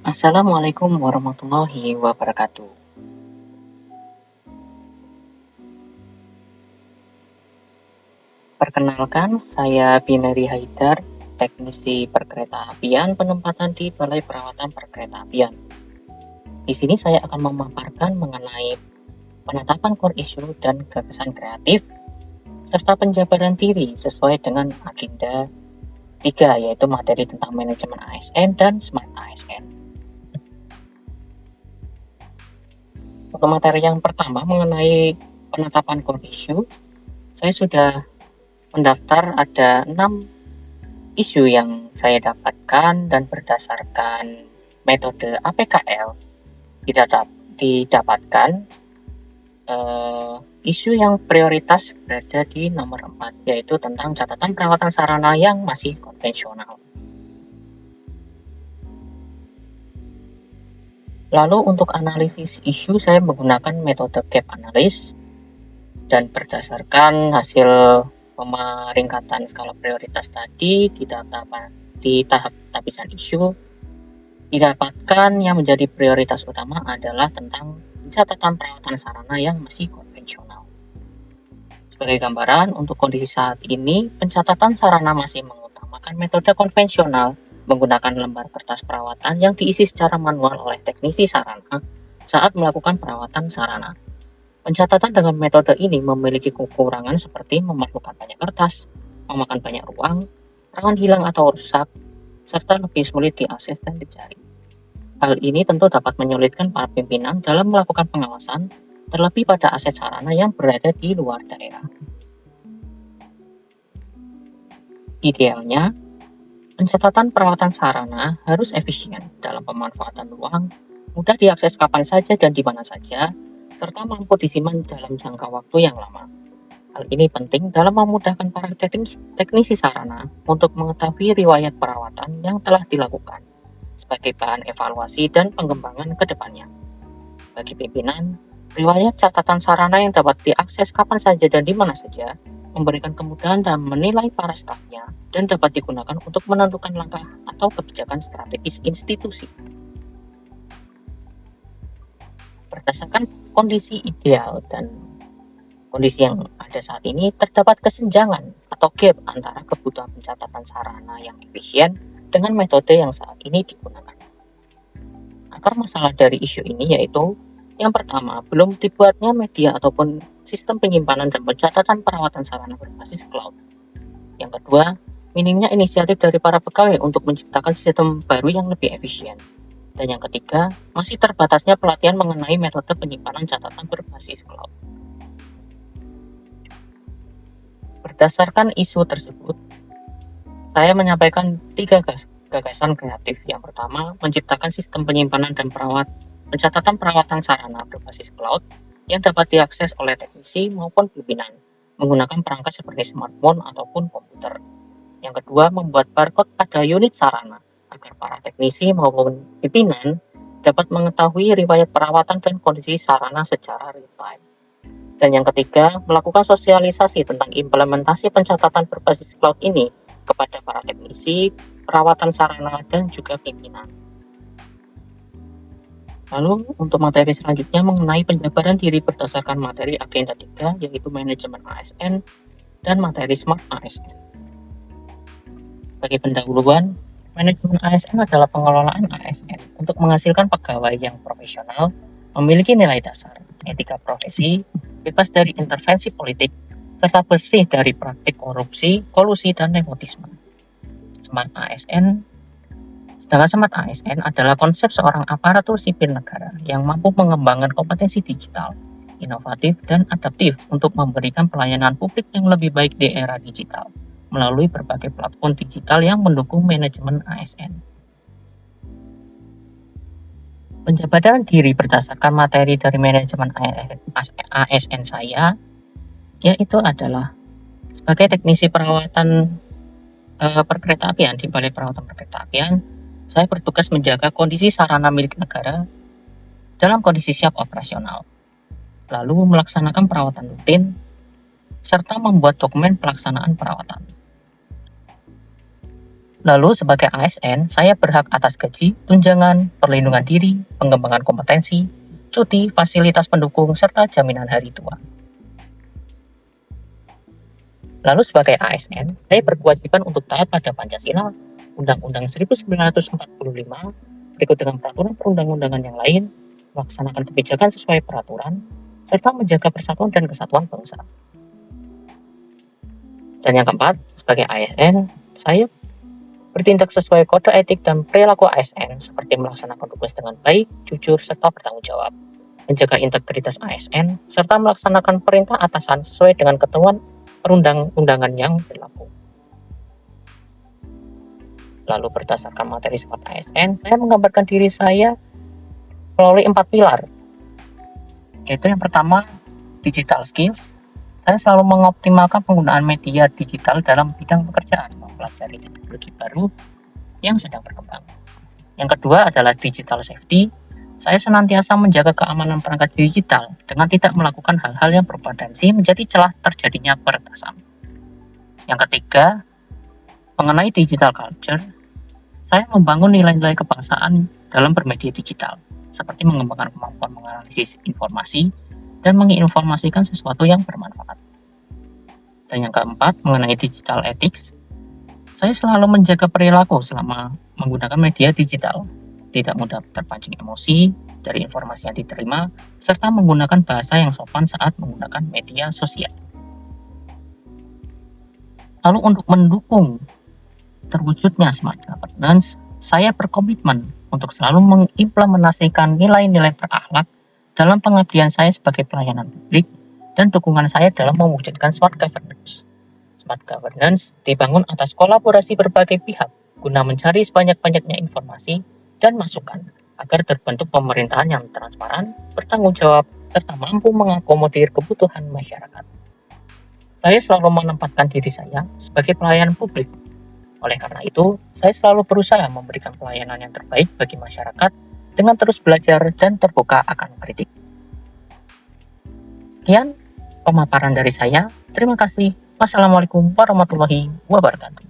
Assalamualaikum warahmatullahi wabarakatuh. Perkenalkan, saya Binari Haidar, teknisi perkeretaapian penempatan di Balai Perawatan Perkeretaapian. Di sini saya akan memaparkan mengenai penetapan core issue dan gagasan kreatif, serta penjabaran diri sesuai dengan agenda 3, yaitu materi tentang manajemen ASN dan Smart ASN. Untuk materi yang pertama mengenai penetapan core issue, saya sudah mendaftar ada 6 isu yang saya dapatkan dan berdasarkan metode APKL didapatkan isu yang prioritas berada di nomor 4, yaitu tentang catatan perawatan sarana yang masih konvensional. Lalu untuk analisis isu saya menggunakan metode gap analysis dan berdasarkan hasil pemeringkatan skala prioritas tadi di tahap tapisan isu, didapatkan yang menjadi prioritas utama adalah tentang catatan perawatan sarana yang masih konvensional. Sebagai gambaran, untuk kondisi saat ini, pencatatan sarana masih mengutamakan metode konvensional menggunakan lembar kertas perawatan yang diisi secara manual oleh teknisi sarana saat melakukan perawatan sarana. Pencatatan dengan metode ini memiliki kekurangan seperti memerlukan banyak kertas, memakan banyak ruang, rawan hilang atau rusak, serta lebih sulit diakses dan dicari. Hal ini tentu dapat menyulitkan para pimpinan dalam melakukan pengawasan, terlebih pada aset sarana yang berada di luar daerah. Idealnya, pencatatan perawatan sarana harus efisien dalam pemanfaatan ruang, mudah diakses kapan saja dan di mana saja, serta mampu disimpan dalam jangka waktu yang lama. Hal ini penting dalam memudahkan para teknisi sarana untuk mengetahui riwayat perawatan yang telah dilakukan sebagai bahan evaluasi dan pengembangan ke depannya. Bagi pimpinan, riwayat catatan sarana yang dapat diakses kapan saja dan di mana saja memberikan kemudahan dalam menilai para stafnya dan dapat digunakan untuk menentukan langkah atau kebijakan strategis institusi. Berdasarkan kondisi ideal dan kondisi yang ada saat ini, terdapat kesenjangan atau gap antara kebutuhan pencatatan sarana yang efisien dengan metode yang saat ini digunakan. Akar masalah dari isu ini yaitu yang pertama, belum dibuatnya media ataupun sistem penyimpanan dan pencatatan perawatan sarana berbasis cloud. Yang kedua, minimnya inisiatif dari para pegawai untuk menciptakan sistem baru yang lebih efisien. Dan yang ketiga, masih terbatasnya pelatihan mengenai metode penyimpanan catatan berbasis cloud. Berdasarkan isu tersebut, saya menyampaikan 3 gagasan kreatif. Yang pertama, menciptakan sistem penyimpanan dan pencatatan perawatan sarana berbasis cloud yang dapat diakses oleh teknisi maupun pimpinan menggunakan perangkat seperti smartphone ataupun komputer. Yang kedua, membuat barcode pada unit sarana agar para teknisi maupun pimpinan dapat mengetahui riwayat perawatan dan kondisi sarana secara real time. Dan yang ketiga, melakukan sosialisasi tentang implementasi pencatatan berbasis cloud ini kepada para teknisi, perawatan sarana, dan juga pimpinan. Lalu untuk materi selanjutnya mengenai penjabaran diri berdasarkan materi agenda 3, yaitu manajemen ASN dan materi Smart ASN. Sebagai pendahuluan, manajemen ASN adalah pengelolaan ASN untuk menghasilkan pegawai yang profesional, memiliki nilai dasar, etika profesi, bebas dari intervensi politik, serta bersih dari praktik korupsi, kolusi, dan nepotisme. Sedangkan Smart ASN adalah konsep seorang aparatur sipil negara yang mampu mengembangkan kompetensi digital, inovatif, dan adaptif untuk memberikan pelayanan publik yang lebih baik di era digital melalui berbagai platform digital yang mendukung manajemen ASN. Penjabaran diri berdasarkan materi dari manajemen ASN saya, yaitu adalah sebagai teknisi perawatan perkeretaapian di Balai Perawatan Perkeretaapian, saya bertugas menjaga kondisi sarana milik negara dalam kondisi siap operasional, lalu melaksanakan perawatan rutin, serta membuat dokumen pelaksanaan perawatan. Lalu sebagai ASN, saya berhak atas gaji, tunjangan, perlindungan diri, pengembangan kompetensi, cuti, fasilitas pendukung, serta jaminan hari tua. Lalu sebagai ASN, saya berkewajiban untuk taat pada Pancasila, Undang-Undang 1945, berikut dengan peraturan perundang-undangan yang lain, melaksanakan kebijakan sesuai peraturan, serta menjaga persatuan dan kesatuan bangsa. Dan yang keempat, sebagai ASN, saya bertindak sesuai kode etik dan perilaku ASN seperti melaksanakan tugas dengan baik, jujur, serta bertanggung jawab, menjaga integritas ASN, serta melaksanakan perintah atasan sesuai dengan ketentuan perundang-undangan yang berlaku. Lalu berdasarkan materi SWOT ASN, saya menggambarkan diri saya melalui 4 pilar, yaitu yang pertama, digital skills. Saya selalu mengoptimalkan penggunaan media digital dalam bidang pekerjaan, mempelajari teknologi baru yang sedang berkembang. Yang kedua adalah digital safety. Saya senantiasa menjaga keamanan perangkat digital dengan tidak melakukan hal-hal yang berpotensi menjadi celah terjadinya peretasan. Yang ketiga, mengenai digital culture, saya membangun nilai-nilai kebangsaan dalam bermedia digital, seperti mengembangkan kemampuan menganalisis informasi dan menginformasikan sesuatu yang bermanfaat. Dan yang keempat, mengenai digital ethics, saya selalu menjaga perilaku selama menggunakan media digital, tidak mudah terpancing emosi dari informasi yang diterima, serta menggunakan bahasa yang sopan saat menggunakan media sosial. Lalu untuk mendukung terwujudnya smart governance, saya berkomitmen untuk selalu mengimplementasikan nilai-nilai berakhlak dalam pengabdian saya sebagai pelayanan publik dan dukungan saya dalam mewujudkan smart governance. Smart governance dibangun atas kolaborasi berbagai pihak guna mencari sebanyak-banyaknya informasi dan masukan agar terbentuk pemerintahan yang transparan, bertanggung jawab, serta mampu mengakomodir kebutuhan masyarakat. Saya selalu menempatkan diri saya sebagai pelayan publik. Oleh karena itu, saya selalu berusaha memberikan pelayanan yang terbaik bagi masyarakat dengan terus belajar dan terbuka akan kritik. Sekian pemaparan dari saya. Terima kasih. Wassalamualaikum warahmatullahi wabarakatuh.